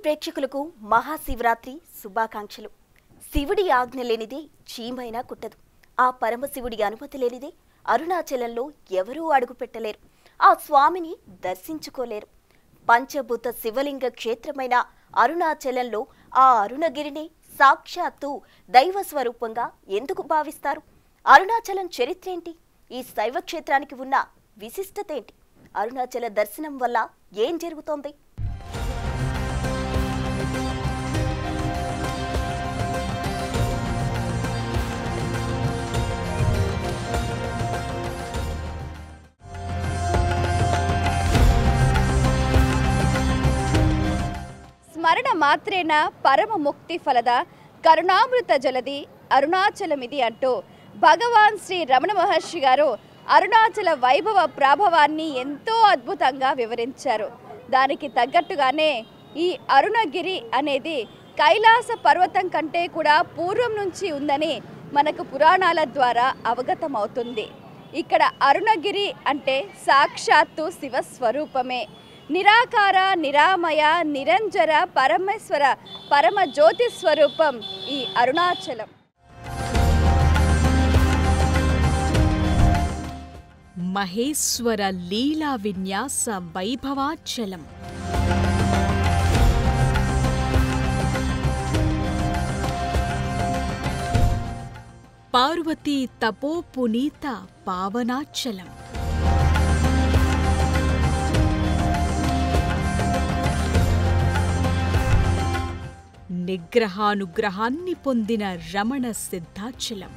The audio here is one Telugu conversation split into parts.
ప్రేక్షకులకు మహాశివరాత్రి శుభాకాంక్షలు. శివుడి ఆజ్ఞ లేనిదే చీమైనా కుట్టదు. ఆ పరమశివుడి అనుమతి లేనిదే అరుణాచలంలో ఎవరూ అడుగుపెట్టలేరు. ఆ స్వామిని దర్శించుకోలేరు. పంచభూత శివలింగ క్షేత్రమైన అరుణాచలంలో ఆ అరుణగిరిని సాక్షాత్తు దైవ స్వరూపంగా ఎందుకు భావిస్తారు? అరుణాచలం చరిత్రేంటి? ఈ శైవ క్షేత్రానికి ఉన్న విశిష్టతేంటి? అరుణాచల దర్శనం వల్ల ఏం జరుగుతోంది? స్మరణ మాత్రేన పరమ ముక్తి ఫలద కరుణామృత జలది అరుణాచలమిది అంటూ భగవాన్ శ్రీ రమణ మహర్షి గారు అరుణాచల వైభవ ప్రాభవాన్ని ఎంతో అద్భుతంగా వివరించారు. దానికి తగ్గట్టుగానే ఈ అరుణగిరి అనేది కైలాస పర్వతం కంటే కూడా పూర్వం నుంచి ఉందని మనకు పురాణాల ద్వారా అవగతమవుతుంది. ఇక్కడ అరుణగిరి అంటే సాక్షాత్తు శివస్వరూపమే. నిరాకార నిరామయ నిరంజర పరమేశ్వర పరమ జ్యోతి స్వరూపం ఈ అరుణాచలం. మహేశ్వర లీలా విన్యాస వైభవాచలం. పార్వతీ తపో పునీత పావనాచలం. నిగ్రహానుగ్రహాన్ని పొందిన రమణ సిద్ధాచలం.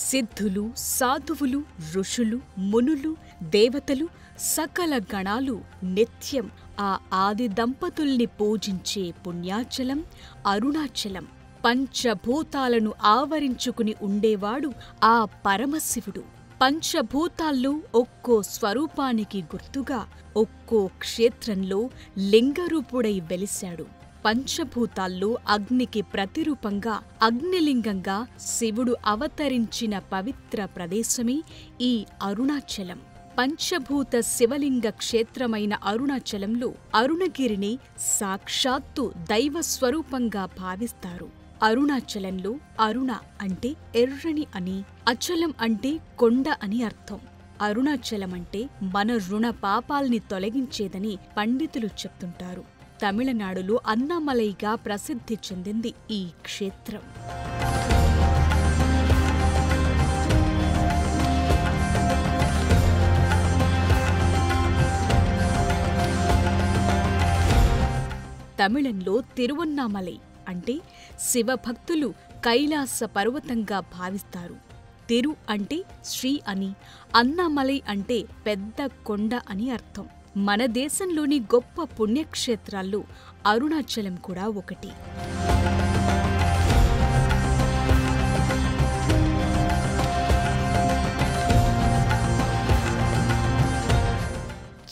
సిద్ధులు, సాధువులు, ఋషులు, మునులు, దేవతలు, సకల గణాలు నిత్యం ఆ ఆది దంపతుల్ని పూజించే పుణ్యాచలం అరుణాచలం. పంచభూతాలను ఆవరించుకుని ఉండేవాడు ఆ పరమశివుడు. పంచభూతాల్లో ఒక్కో స్వరూపానికి గుర్తుగా ఒక్కో క్షేత్రంలో లింగరూపుడై వెలిశాడు. పంచభూతాల్లో అగ్నికి ప్రతిరూపంగా అగ్నిలింగంగా శివుడు అవతరించిన పవిత్ర ప్రదేశమే ఈ అరుణాచలం. పంచభూత శివలింగ క్షేత్రమైన అరుణాచలంలో అరుణగిరిని సాక్షాత్తు దైవ స్వరూపంగా భావిస్తారు. అరుణాచలంలో అరుణ అంటే ఎర్రని అని, అచలం అంటే కొండ అని అర్థం. అరుణాచలం అంటే మన రుణ పాపాల్ని తొలగించేదని పండితులు చెప్తుంటారు. తమిళనాడులో అన్నామలైగా ప్రసిద్ధి చెందింది ఈ క్షేత్రం. తమిళంలో తిరువన్నామలై అంటే శివభక్తులు కైలాస పర్వతంగా భావిస్తారు. తిరు అంటే శ్రీ అని, అన్నామలై అంటే పెద్ద కొండ అని అర్థం. మన దేశంలోని గొప్ప పుణ్యక్షేత్రాల్లో అరుణాచలం కూడా ఒకటి.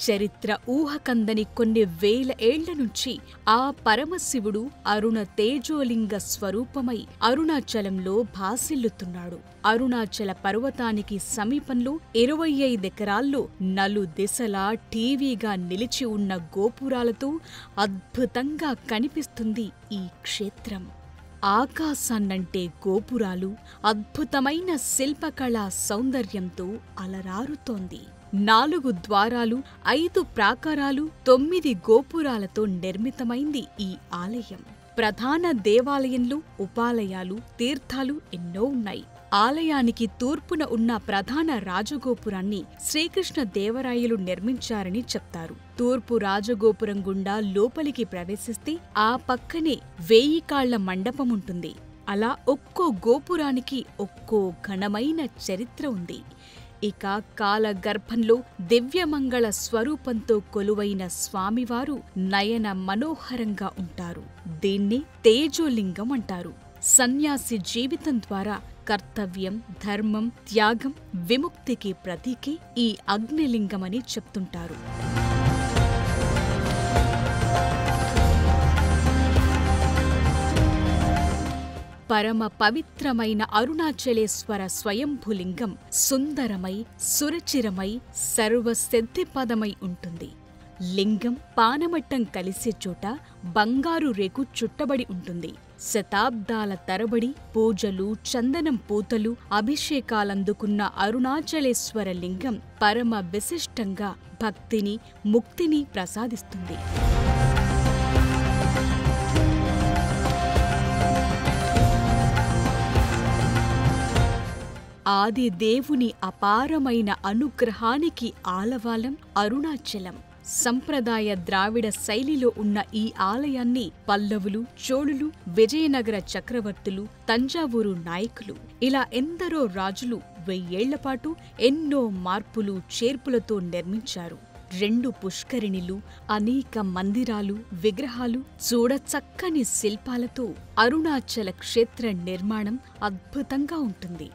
చరిత్ర ఊహకందని కొన్ని వేల ఏళ్ల నుంచి ఆ పరమశివుడు అరుణ తేజోలింగ స్వరూపమై అరుణాచలంలో భాసిల్లుతున్నాడు. అరుణాచల పర్వతానికి సమీపంలో 25 ఎకరాల్లో నలుదిశలా టీవీగా నిలిచి ఉన్న గోపురాలతో అద్భుతంగా కనిపిస్తుంది ఈ క్షేత్రం. ఆకాశాన్నంటే గోపురాలు అద్భుతమైన శిల్పకళా సౌందర్యంతో అలరారుతోంది. 4 ద్వారాలు, 5 ప్రాకారాలు, 9 గోపురాలతో నిర్మితమైంది ఈ ఆలయం. ప్రధాన దేవాలయంలో ఉపాలయాలు, తీర్థాలు ఎన్నో ఉన్నాయి. ఆలయానికి తూర్పున ఉన్న ప్రధాన రాజగోపురాన్ని శ్రీకృష్ణదేవరాయలు నిర్మించారని చెప్తారు. తూర్పు రాజగోపురం గుండా లోపలికి ప్రవేశిస్తే ఆ పక్కనే 1000 కాళ్ల మండపముంటుంది. అలా ఒక్కో గోపురానికి ఒక్కో ఘనమైన చరిత్ర ఉంది. ఇక కాలగర్భంలో దివ్యమంగళ స్వరూపంతో కొలువైన స్వామివారు నయన మనోహరంగా ఉంటారు. దీన్ని తేజోలింగం అంటారు. సన్యాసి జీవితం ద్వారా కర్తవ్యం, ధర్మం, త్యాగం, విముక్తికి ప్రతీకే ఈ అగ్నిలింగమని చెప్తుంటారు. పరమ పవిత్రమైన అరుణాచలేశ్వర స్వయంభులింగం సుందరమై సురచిరమై సర్వసిద్ధిపదమై ఉంటుంది. లింగం పానమట్టం కలిసే చోట బంగారు రేకు చుట్టబడి ఉంటుంది. శతాబ్దాల తరబడి పూజలు, చందనం పూతలు, అభిషేకాలందుకున్న అరుణాచలేశ్వర లింగం పరమ విశిష్టంగా భక్తిని, ముక్తిని ప్రసాదిస్తుంది. ఆది దేవుని అపారమైన అనుగ్రహానికి ఆలవాలం అరుణాచలం. సంప్రదాయ ద్రావిడ శైలిలో ఉన్న ఈ ఆలయాన్ని పల్లవులు, చోళులు, విజయనగర చక్రవర్తులు, తంజావూరు నాయకులు ఇలా ఎందరో రాజులు 1000 ఏళ్లపాటు ఎన్నో మార్పులు, చేర్పులతో నిర్మించారు. 2 పుష్కరిణిలు, అనేక మందిరాలు, విగ్రహాలు, చూడచక్కని శిల్పాలతో అరుణాచల క్షేత్ర నిర్మాణం అద్భుతంగా ఉంటుంది.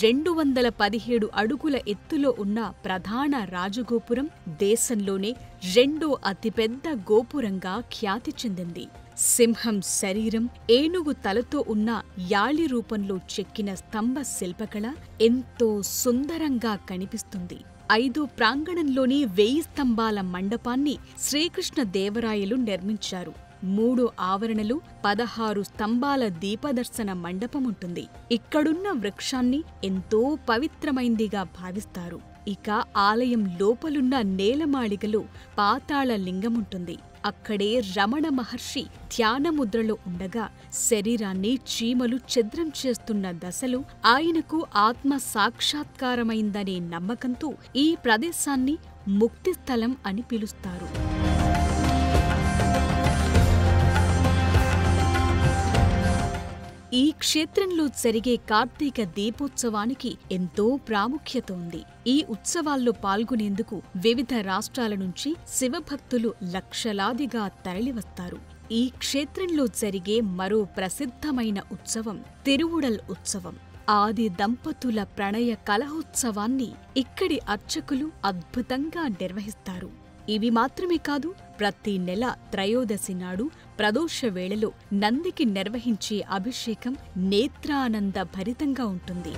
217 అడుగుల ఎత్తులో ఉన్న ప్రధాన రాజగోపురం దేశంలోనే 2వ అతిపెద్ద గోపురంగా ఖ్యాతి చెందింది. సింహం శరీరం, ఏనుగు తలతో ఉన్న యాళి రూపంలో చెక్కిన స్తంభ శిల్పకళ ఎంతో సుందరంగా కనిపిస్తుంది. 5 ప్రాంగణంలోని 1000 స్తంభాల మండపాన్ని శ్రీకృష్ణదేవరాయలు నిర్మించారు. 3 ఆవరణలు, 16 స్తంభాల దీపదర్శన మండపముంటుంది. ఇక్కడున్న వృక్షాన్ని ఎంతో పవిత్రమైందిగా భావిస్తారు. ఇక ఆలయం లోపలున్న నేలమాళిగలో పాతాళ లింగముంటుంది. అక్కడే రమణ మహర్షి ధ్యానముద్రలో ఉండగా శరీరాన్ని చీమలు ఛిద్రం చేస్తున్న దశలో ఆయనకు ఆత్మ సాక్షాత్కారమైందనే నమ్మకంతో ఈ ప్రదేశాన్ని ముక్తిస్థలం అని పిలుస్తారు. ఈ క్షేత్రంలో జరిగే కార్తీక దీపోత్సవానికి ఎంతో ప్రాముఖ్యత ఉంది. ఈ ఉత్సవాల్లో పాల్గొనేందుకు వివిధ రాష్ట్రాల నుంచి శివభక్తులు లక్షలాదిగా తరలివస్తారు. ఈ క్షేత్రంలో జరిగే మరో ప్రసిద్ధమైన ఉత్సవం తిరువుడల్ ఉత్సవం. ఆది దంపతుల ప్రణయ కలహోత్సవాన్ని ఇక్కడి అర్చకులు అద్భుతంగా నిర్వహిస్తారు. ఇవి మాత్రమే కాదు, ప్రతి నెల త్రయోదశి నాడు ప్రదోష వేళలో నందికి నిర్వహించే అభిషేకం నేత్రానంద భరితంగా ఉంటుంది.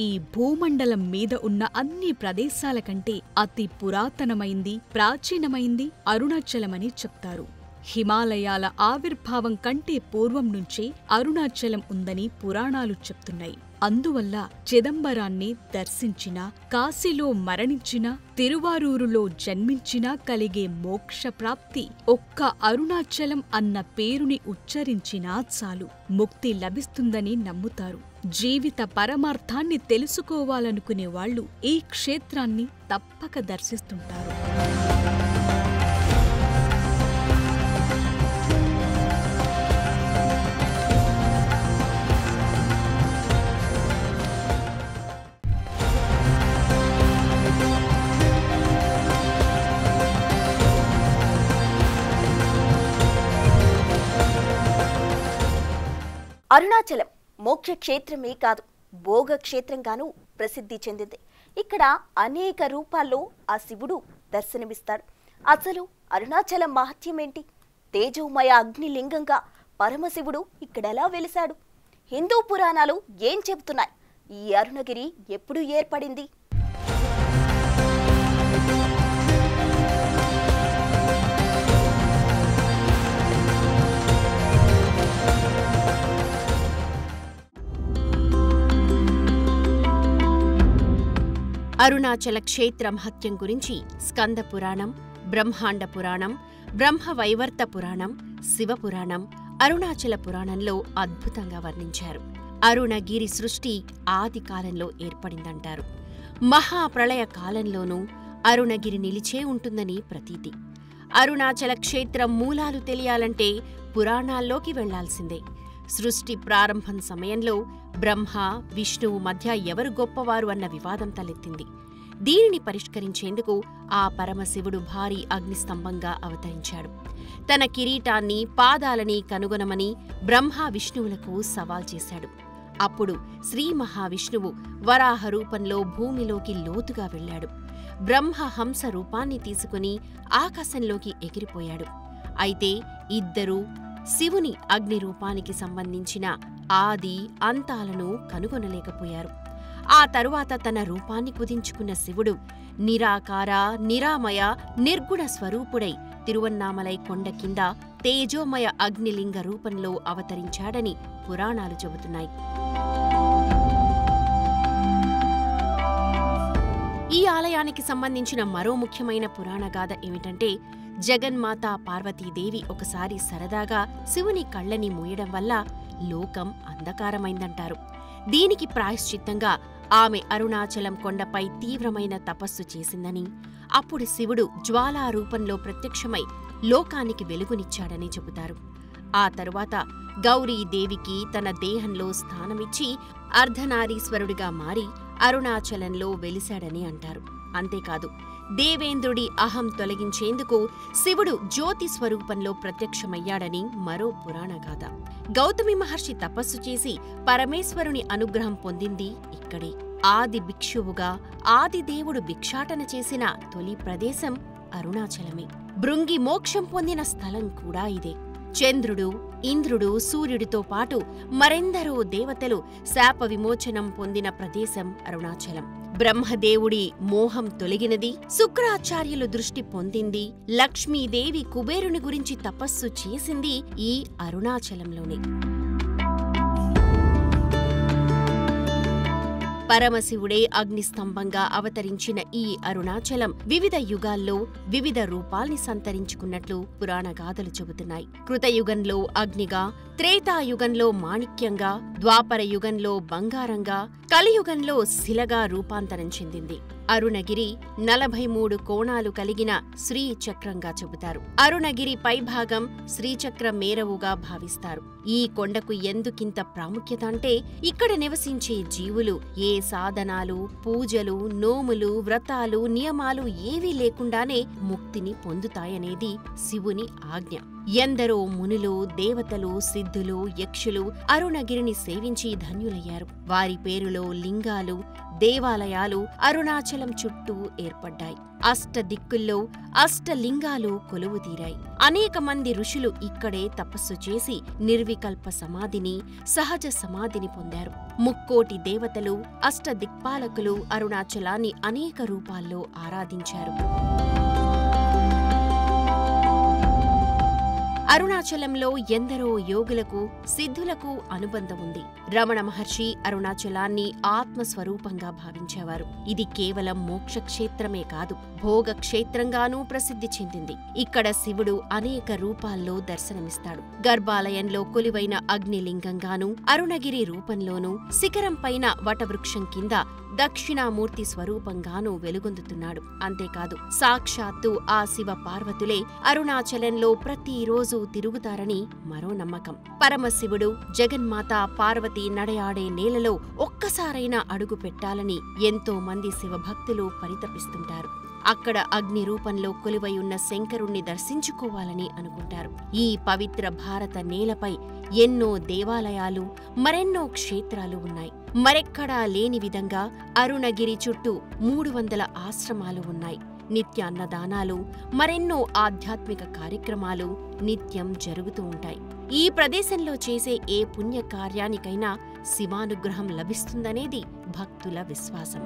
ఈ భూమండలం మీద ఉన్న అన్ని ప్రదేశాల కంటే అతి పురాతనమైంది, ప్రాచీనమైంది అరుణాచలమని చెప్తారు. హిమాలయాల ఆవిర్భావం కంటే పూర్వం నుంచే అరుణాచలం ఉందని పురాణాలు చెప్తున్నాయి. అందువల్ల చిదంబరాన్ని దర్శించినా, కాశీలో మరణించినా, తిరువారూరులో జన్మించినా కలిగే మోక్షప్రాప్తి ఒక్క అరుణాచలం అన్న పేరుని ఉచ్చరించినా చాలు ముక్తి లభిస్తుందని నమ్ముతారు. జీవిత పరమార్థాన్ని తెలుసుకోవాలనుకునే వాళ్ళు ఈ క్షేత్రాన్ని తప్పక దర్శిస్తుంటారు. అరుణాచలం మోక్షక్షేత్రమే కాదు, భోగక్షేత్రంగానూ ప్రసిద్ధి చెందింది. ఇక్కడ అనేక రూపాల్లో ఆ శివుడు దర్శనమిస్తాడు. అసలు అరుణాచలం మహత్యం ఏంటి? తేజోమయ అగ్నిలింగంగా పరమశివుడు ఇక్కడెలా వెలిశాడు? హిందూ పురాణాలు ఏం చెబుతున్నాయి? ఈ అరుణగిరి ఎప్పుడు ఏర్పడింది? అరుణాచల క్షేత్ర మహత్యం గురించి స్కంద పురాణం, బ్రహ్మాండ పురాణం, బ్రహ్మవైవర్త పురాణం, శివపురాణం, అరుణాచల పురాణంలో అద్భుతంగా వర్ణించారు. అరుణగిరి సృష్టి ఆది కాలంలో ఏర్పడిందంటారు. మహాప్రళయ కాలంలోనూ అరుణగిరి నిలిచే ఉంటుందని ప్రతీతి. అరుణాచల క్షేత్రం మూలాలు తెలియాలంటే పురాణాల్లోకి వెళ్లాల్సిందే. సృష్టి ప్రారంభం సమయంలో బ్రహ్మ, విష్ణువు మధ్య ఎవరు గొప్పవారు అన్న వివాదం తలెత్తింది. దీనిని పరిష్కరించేందుకు ఆ పరమశివుడు భారీ అగ్నిస్తంభంగా అవతరించాడు. తన కిరీటాన్ని, పాదాలని కనుగొనమని బ్రహ్మ, విష్ణువులకు సవాల్ చేశాడు. అప్పుడు శ్రీ మహావిష్ణువు వరాహ రూపంలో భూమిలోకి లోతుగా వెళ్లాడు. బ్రహ్మహంస రూపాన్ని తీసుకుని ఆకాశంలోకి ఎగిరిపోయాడు. అయితే ఇద్దరూ శివుని అగ్ని రూపానికి సంబంధించిన ఆది అంతాలను కనుగొనలేకపోయారు. ఆ తరువాత తన రూపాన్ని కుదించుకున్న శివుడు నిరాకార, నిరామయ, నిర్గుణ స్వరూపుడై తిరువన్నామలై కొండ కింద తేజోమయ అగ్నిలింగ రూపంలో అవతరించాడని పురాణాలు చెబుతున్నాయి. ఈ ఆలయానికి సంబంధించిన మరో ముఖ్యమైన పురాణగాథ ఏమిటంటే, జగన్మాత పార్వతీదేవి ఒకసారి సరదాగా శివుని కళ్ళని మూయడం వల్ల లోకం అంధకారమైందంటారు. దీనికి ప్రాయశ్చిత్తంగా ఆమె అరుణాచలం కొండపై తీవ్రమైన తపస్సు చేసిందని, అప్పుడు శివుడు జ్వాలా రూపంలో ప్రత్యక్షమై లోకానికి వెలుగునిచ్చాడని చెబుతారు. ఆ తరువాత గౌరీదేవికి తన దేహంలో స్థానమిచ్చి అర్ధనారీశ్వరుడిగా మారి అరుణాచలంలో వెలిశాడని అంటారు. అంతేకాదు, దేవేంద్రుడి అహం తొలగించేందుకు శివుడు జ్యోతి స్వరూపంలో ప్రత్యక్షమయ్యాడని మరో పురాణగాథ. గౌతమి మహర్షి తపస్సు చేసి పరమేశ్వరుని అనుగ్రహం పొందింది ఇక్కడే. ఆది భిక్షువుగా ఆదిదేవుడు భిక్షాటన చేసిన తొలి ప్రదేశం అరుణాచలమే. భృంగి మోక్షం పొందిన స్థలం కూడా ఇదే. చంద్రుడు, ఇంద్రుడు, సూర్యుడితో పాటు మరెందరో దేవతలు శాప విమోచనం పొందిన ప్రదేశం అరుణాచలం. బ్రహ్మదేవుడి మోహం తొలగినది, శుక్రాచార్యులు దృష్టి పొందింది, లక్ష్మీదేవి కుబేరుని గురించి తపస్సు చేసింది ఈ అరుణాచలంలోనే. పరమశివుడే అగ్నిస్తంభంగా అవతరించిన ఈ అరుణాచలం వివిధ యుగాల్లో వివిధ రూపాల్ని సంతరించుకున్నట్లు పురాణగాథలు చెబుతున్నాయి. కృతయుగంలో అగ్నిగా, త్రేతాయుగంలో మాణిక్యంగా, ద్వాపర యుగంలో బంగారంగా, కలియుగంలో శిలగా రూపాంతరం చెందింది. అరుణగిరి 43 కోణాలు కలిగిన శ్రీచక్రంగా చెబుతారు. అరుణగిరి పైభాగం శ్రీచక్ర మేరవుగా భావిస్తారు. ఈ కొండకు ఎందుకింత ప్రాముఖ్యత అంటే, ఇక్కడ నివసించే జీవులు ఏ సాధనాలు, పూజలు, నోములు, వ్రతాలు, నియమాలు ఏవీ లేకుండానే ముక్తిని పొందుతాయనేది శివుని ఆజ్ఞ. ఎందరో మునులు, దేవతలు, సిద్ధులు, యక్షులు అరుణగిరిని సేవించి ధన్యులయ్యారు. వారి పేరులో లింగాలు, దేవాలయాలు అరుణాచలం చుట్టూ ఏర్పడ్డాయి. అష్టదిక్కుల్లో అష్టలింగాలు కొలువుతీరాయి. అనేక మంది ఋషులు ఇక్కడే తపస్సు చేసి నిర్వికల్ప సమాధిని, సహజ సమాధిని పొందారు. ముక్కోటి దేవతలు, అష్టదిక్పాలకులు అరుణాచలాన్ని అనేక రూపాల్లో ఆరాధించారు. అరుణాచలంలో ఎందరో యోగులకు, సిద్ధులకు అనుబంధం ఉంది. రమణ మహర్షి అరుణాచలాన్ని ఆత్మస్వరూపంగా భావించేవారు. ఇది కేవలం మోక్షక్షేత్రమే కాదు, భోగక్షేత్రంగానూ ప్రసిద్ధి చెందింది. ఇక్కడ శివుడు అనేక రూపాల్లో దర్శనమిస్తాడు. గర్భాలయంలో కొలువైన అగ్నిలింగంగానూ, అరుణగిరి రూపంలోనూ, శిఖరం పైన వటవృక్షం కింద దక్షిణామూర్తి స్వరూపంగానూ వెలుగొందుతున్నాడు. అంతేకాదు, సాక్షాత్తు ఆ శివ పార్వతులే అరుణాచలంలో ప్రతిరోజు తిరుగుతారని మరో నమ్మకం. పరమశివుడు, జగన్మాత పార్వతి నడయాడే నేలలో ఒక్కసారైనా అడుగు పెట్టాలని ఎంతో మంది శివభక్తులు పరితపిస్తుంటారు. అక్కడ అగ్ని రూపంలో కొలువై ఉన్న శంకరుణ్ణి దర్శించుకోవాలని అనుకుంటారు. ఈ పవిత్ర భారత నేలపై ఎన్నో దేవాలయాలు, మరెన్నో క్షేత్రాలు ఉన్నాయి. మరెక్కడా లేని విధంగా అరుణగిరి చుట్టూ 300 ఆశ్రమాలు ఉన్నాయి. నిత్య అన్నదానాలు, మరెన్నో ఆధ్యాత్మిక కార్యక్రమాలు నిత్యం జరుగుతూ ఉంటాయి. ఈ ప్రదేశంలో చేసే ఏ పుణ్య కార్యానికైనా శివానుగ్రహం లభిస్తుందనేది భక్తుల విశ్వాసం.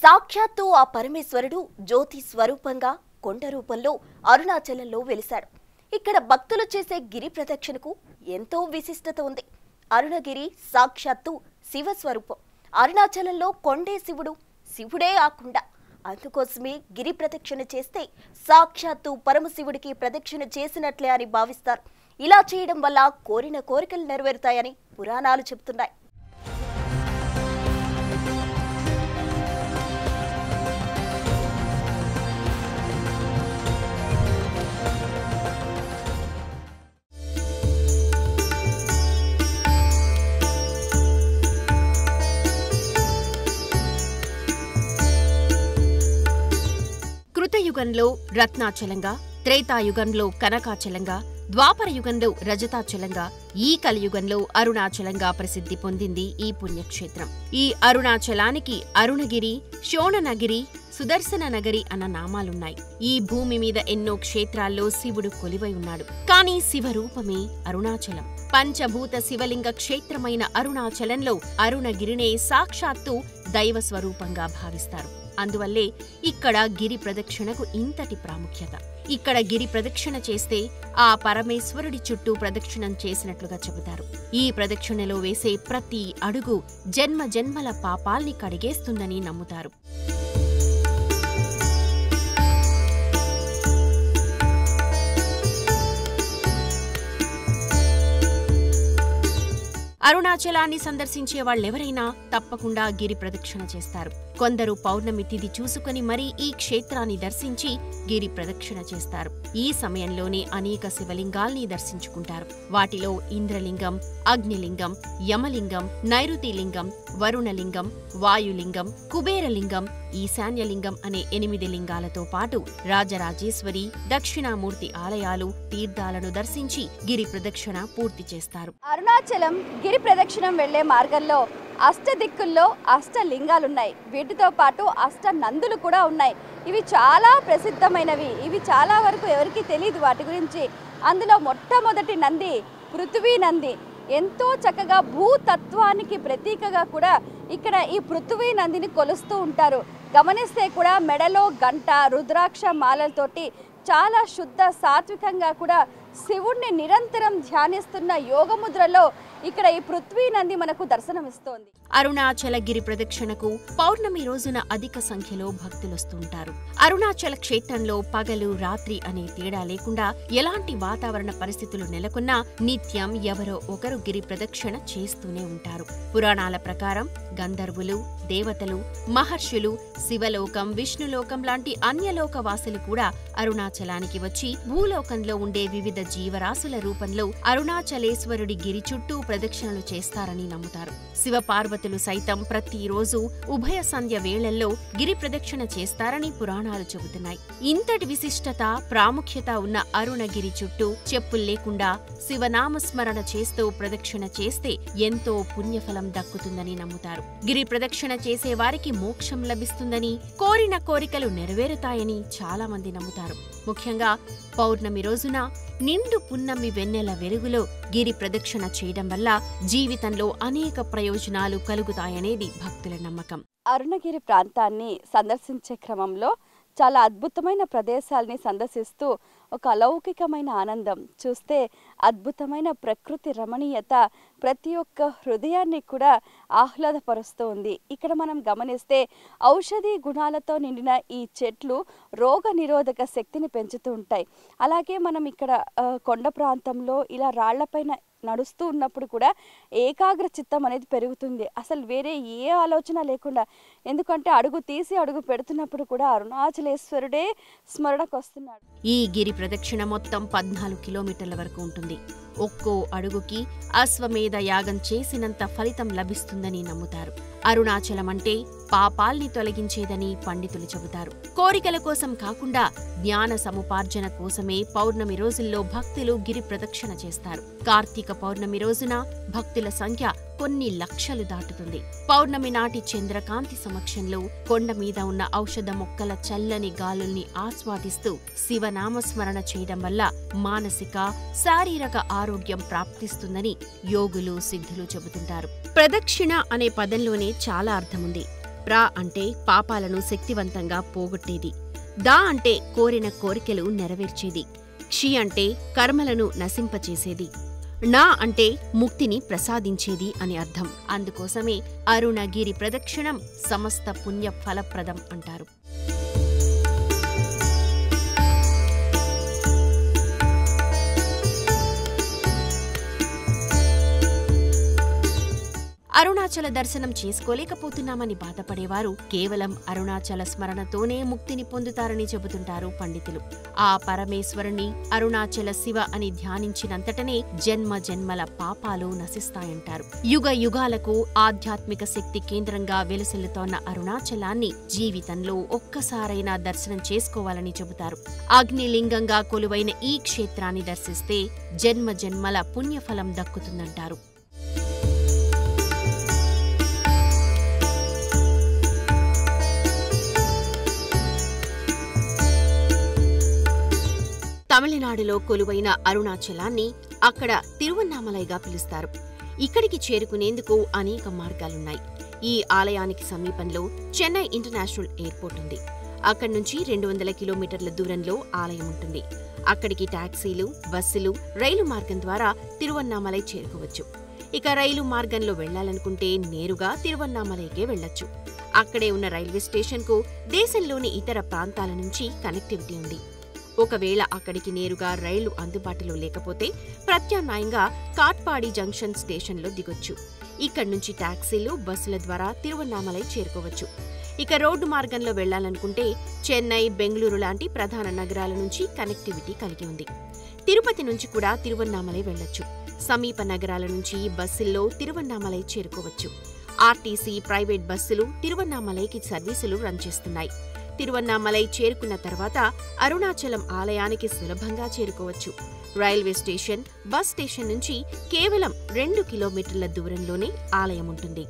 సాక్షాత్తు ఆ పరమేశ్వరుడు జ్యోతి స్వరూపంగా కొండ రూపంలో అరుణాచలంలో వెలిశాడు. ఇక్కడ భక్తులు చేసే గిరి ప్రదక్షిణకు ఎంతో విశిష్టత ఉంది. అరుణగిరి సాక్షాత్తు శివస్వరూపం. అరుణాచలంలో కొండే శివుడు, శివుడే ఆ కొండ. అందుకోసమే గిరి ప్రదక్షిణ చేస్తే సాక్షాత్తు పరమశివుడికి ప్రదక్షిణ చేసినట్లే అని భావిస్తారు. ఇలా చేయడం వల్ల కోరిన కోరికలు నెరవేరుతాయని పురాణాలు చెబుతున్నాయి. కృతయుగంలో రత్నాచలంగా, త్రేతాయుగంలో కనకాచలంగా, ద్వాపర యుగంలో రజతాచలంగా, ఈ కలియుగంలో అరుణాచలంగా ప్రసిద్ధి పొందింది ఈ పుణ్యక్షేత్రం. ఈ అరుణాచలానికి అరుణగిరి, శోణనగిరి, సుదర్శన నగరి అన్న నామాలున్నాయి. ఈ భూమి మీద ఎన్నో క్షేత్రాల్లో శివుడు కొలివై ఉన్నాడు. కానీ శివరూపమే అరుణాచలం. పంచభూత శివలింగ క్షేత్రమైన అరుణాచలంలో అరుణగిరినే సాక్షాత్తు దైవ స్వరూపంగా భావిస్తారు. అందువల్లే ఇక్కడ గిరి ప్రదక్షిణకు ఇంతటి ప్రాముఖ్యత. ఇక్కడ గిరి ప్రదక్షిణ చేస్తే ఆ పరమేశ్వరుడి చుట్టూ ప్రదక్షిణం చేసినట్లుగా చెబుతారు. ఈ ప్రదక్షిణలో వేసే ప్రతి అడుగు జన్మ జన్మల పాపాల్ని కడిగేస్తుందని నమ్ముతారు. అరుణాచలాన్ని సందర్శించే వాళ్ళెవరైనా తప్పకుండా గిరి ప్రదక్షిణ చేస్తారు. కొందరు పౌర్ణమి తిథి చూసుకుని మరీ ఈ క్షేత్రాన్ని దర్శించి గిరి ప్రదక్షిణ చేస్తారు. ఈ సమయంలోనే అనేక శివలింగాల్ని దర్శించుకుంటారు. వాటిలో ఇంద్రలింగం, అగ్నిలింగం, యమలింగం, నైరుతిలింగం, వరుణలింగం, వాయులింగం, కుబేరలింగం, ఈశాన్యలింగం అనే 8 లింగాలతో పాటు రాజరాజేశ్వరి, దక్షిణామూర్తి ఆలయాలు, తీర్థాలను దర్శించి గిరి ప్రదక్షిణ పూర్తి చేస్తారు. అరుణాచలం గిరి ప్రదక్షిణం వెళ్లే మార్గంలో అష్టదిక్కుల్లో అష్టలింగాలున్నాయి. వీటితో పాటు అష్ట నందులు కూడా ఉన్నాయి. ఇవి చాలా ప్రసిద్ధమైనవి. ఇవి చాలా వరకు ఎవరికి తెలియదు వాటి గురించి. అందులో మొట్టమొదటి నంది పృథ్వీ నంది. ఎంతో చక్కగా భూతత్వానికి ప్రతీకగా కూడా ఇక్కడ ఈ పృథ్వీ నందిని కొలుస్తూ ఉంటారు. గమనిస్తే కూడా మెడలో గంట, రుద్రాక్ష మాలలతోటి చాలా శుద్ధ సాత్వికంగా కూడా శివుణ్ణి నిరంతరం ధ్యానిస్తున్న యోగముద్రలో ఇక్కడ ఈ పృథ్వీ నంది మనకు దర్శనమిస్తోంది. అరుణాచల గిరి ప్రదక్షిణకు పౌర్ణమి రోజున అధిక సంఖ్యలో భక్తులొస్తుంటారు. అరుణాచల క్షేత్రంలో పగలు రాత్రి అనే తేడా లేకుండా ఎలాంటి వాతావరణ పరిస్థితులు నెలకొన్నా నిత్యం ఎవరో ఒకరు గిరి ప్రదక్షిణ చేస్తూనే ఉంటారు. పురాణాల ప్రకారం గంధర్వులు, దేవతలు, మహర్షులు, శివలోకం, విష్ణులోకం లాంటి అన్యలోక వాసులు కూడా అరుణాచలానికి వచ్చి భూలోకంలో ఉండే వివిధ జీవరాశుల రూపంలో అరుణాచలేశ్వరుడి గిరి చుట్టూ ప్రదక్షిణలు చేస్తారని నమ్ముతారు. శివపార్వతులు సైతం ప్రతిరోజు ఉభయ సంధ్య వేళల్లో గిరి ప్రదక్షిణ చేస్తారని పురాణాలు చెబుతున్నాయి. ఇంతటి విశిష్టత, ప్రాముఖ్యత ఉన్న అరుణగిరి చుట్టూ చెప్పుల్లేకుండా శివనామస్మరణ చేస్తూ ప్రదక్షిణ చేస్తే ఎంతో పుణ్యఫలం దక్కుతుందని నమ్ముతారు. గిరి ప్రదక్షిణ చేసే వారికి మోక్షం లభిస్తుందని, కోరిన కోరికలు నెరవేరుతాయని చాలా మంది నమ్ముతారు. ముఖ్యంగా పౌర్ణమి రోజున నిండు పున్నమి వెన్నెల వెలుగులో గిరి ప్రదక్షిణ చేయడం వల్ల జీవితంలో అనేక ప్రయోజనాలు కలుగుతాయనేది భక్తుల నమ్మకం. అరుణగిరి ప్రాంతాన్ని సందర్శించే క్రమంలో చాలా అద్భుతమైన ప్రదేశాల్ని సందర్శిస్తూ ఒక అలౌకికమైన ఆనందం, చూస్తే అద్భుతమైన ప్రకృతి రమణీయత ప్రతి ఒక్క హృదయాన్ని కూడా ఆహ్లాదపరుస్తూ ఉంది. ఇక్కడ మనం గమనిస్తే ఔషధీ గుణాలతో నిండిన ఈ చెట్లు రోగ నిరోధక శక్తిని పెంచుతూ ఉంటాయి. అలాగే మనం ఇక్కడ కొండ ప్రాంతంలో ఇలా రాళ్లపైన నడుస్తూ ఉన్నప్పుడు కూడా ఏకాగ్ర చిత్తం అనేది పెరుగుతుంది. అసలు వేరే ఏ ఆలోచన లేకుండా, ఎందుకంటే అడుగు తీసి అడుగు పెడుతున్నప్పుడు కూడా అరుణాచలేశ్వరుడే స్మరణకు వస్తున్నాడు. ఈ గిరి ప్రదక్షిణ మొత్తం 14 కిలోమీటర్ల వరకు ఉంటుంది. ఒక్కో అడుగుకి అశ్వమేధ యాగం చేసినంత ఫలితం లభిస్తుందని నమ్ముతారు. అరుణాచలం అంటే పాపాల్ని తొలగించేదని పండితులు చెబుతారు. కోరికల కోసం కాకుండా జ్ఞాన సముపార్జన కోసమే పౌర్ణమి రోజుల్లో భక్తులు గిరి ప్రదక్షిణ చేస్తారు. కార్తీక పౌర్ణమి రోజున భక్తుల సంఖ్య కొన్ని లక్షలు దాటుతుంది. పౌర్ణమి నాటి చంద్రకాంతి సమక్షంలో కొండ మీద ఉన్న ఔషధ మొక్కల చల్లని గాలుల్ని ఆస్వాదిస్తూ శివనామస్మరణ చేయడం వల్ల మానసిక, శారీరక ఆరోగ్యం ప్రాప్తిస్తుందని యోగులు, సిద్ధులు చెబుతుంటారు. ప్రదక్షిణ అనే పదంలోనే చాలా అర్థముంది. ప్ర అంటే పాపాలను శక్తివంతంగా పోగొట్టేది, దా అంటే కోరిన కోరికలు నెరవేర్చేది, క్షి అంటే కర్మలను నశింపచేసేది, నా అంటే ముక్తిని ప్రసాదించేది అని అర్థం. అందుకోసమే అరుణగిరి ప్రదక్షిణం సమస్త పుణ్య ఫలప్రదం అంటారు. అరుణాచల దర్శనం చేసుకోలేకపోతున్నామని బాధపడేవారు కేవలం అరుణాచల స్మరణతోనే ముక్తిని పొందుతారని చెబుతుంటారు పండితులు. ఆ పరమేశ్వరుని అరుణాచల శివ అని ధ్యానించినంతటనే జన్మ జన్మల పాపాలు నశిస్తాయంటారు. యుగ యుగాలకు ఆధ్యాత్మిక శక్తి కేంద్రంగా వెలుసిల్లుతోన్న అరుణాచలాన్ని జీవితంలో ఒక్కసారైనా దర్శనం చేసుకోవాలని చెబుతారు. అగ్నిలింగంగా కొలువైన ఈ క్షేత్రాన్ని దర్శిస్తే జన్మ జన్మల పుణ్యఫలం దక్కుతుందంటారు. తమిళనాడులో కొలువైన అరుణాచలాన్ని అక్కడ తిరువన్నామలైగా పిలుస్తారు. ఇక్కడికి చేరుకునేందుకు అనేక మార్గాలున్నాయి. ఈ ఆలయానికి సమీపంలో చెన్నై ఇంటర్నేషనల్ ఎయిర్పోర్ట్ ఉంది. అక్కడి నుంచి 200 కిలోమీటర్ల దూరంలో ఆలయం ఉంటుంది. అక్కడికి టాక్సీలు, బస్సులు, రైలు మార్గం ద్వారా తిరువన్నామలై చేరుకోవచ్చు. ఇక రైలు మార్గంలో వెళ్లాలనుకుంటే నేరుగా తిరువన్నామలైకే వెళ్లొచ్చు. అక్కడే ఉన్న రైల్వే స్టేషన్కు దేశంలోని ఇతర ప్రాంతాల నుంచి కనెక్టివిటీ ఉంది. ఒకవేళ అక్కడికి నేరుగా రైళ్లు అందుబాటులో లేకపోతే ప్రత్యామ్నాయంగా కాట్పాడి జంక్షన్ స్టేషన్లో దిగొచ్చు. ఇక్కడి నుంచి టాక్సీలు, బస్సుల ద్వారా తిరువన్నామలై చేరుకోవచ్చు. ఇక రోడ్డు మార్గంలో వెళ్లాలనుకుంటే చెన్నై, బెంగళూరు లాంటి ప్రధాన నగరాల నుంచి కనెక్టివిటీ కలిగి ఉంది. తిరుపతి నుంచి కూడా తిరువన్నామలై వెళ్లొచ్చు. సమీప నగరాల నుంచి బస్సుల్లో తిరువన్నామలై చేరుకోవచ్చు. ఆర్టీసీ, ప్రైవేట్ బస్సులు తిరువన్నామలైకి సర్వీసులు రన్ చేస్తున్నాయి. తిరువన్నామలై చేరుకున్న తర్వాత అరుణాచలం ఆలయానికి సులభంగా చేరుకోవచ్చు. రైల్వే స్టేషన్, బస్ స్టేషన్ నుంచి కేవలం 2 కిలోమీటర్ల దూరంలోనే ఆలయం ఉంటుంది.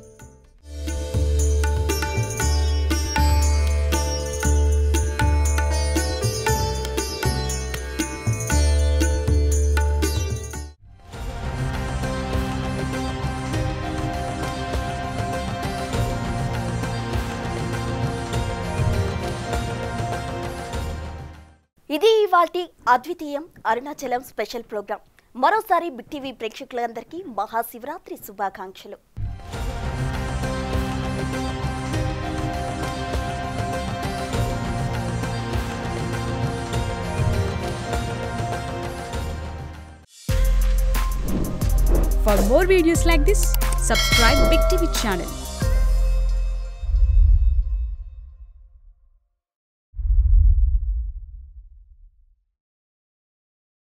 ఇది ఇవాల్టి అద్వితీయం అరుణాచలం స్పెషల్ ప్రోగ్రాం. మరోసారి బిగ్ టీవీ ప్రేక్షకులందరికీ మహాశివరాత్రి శుభాకాంక్షలు. For more videos like this, subscribe Big TV channel.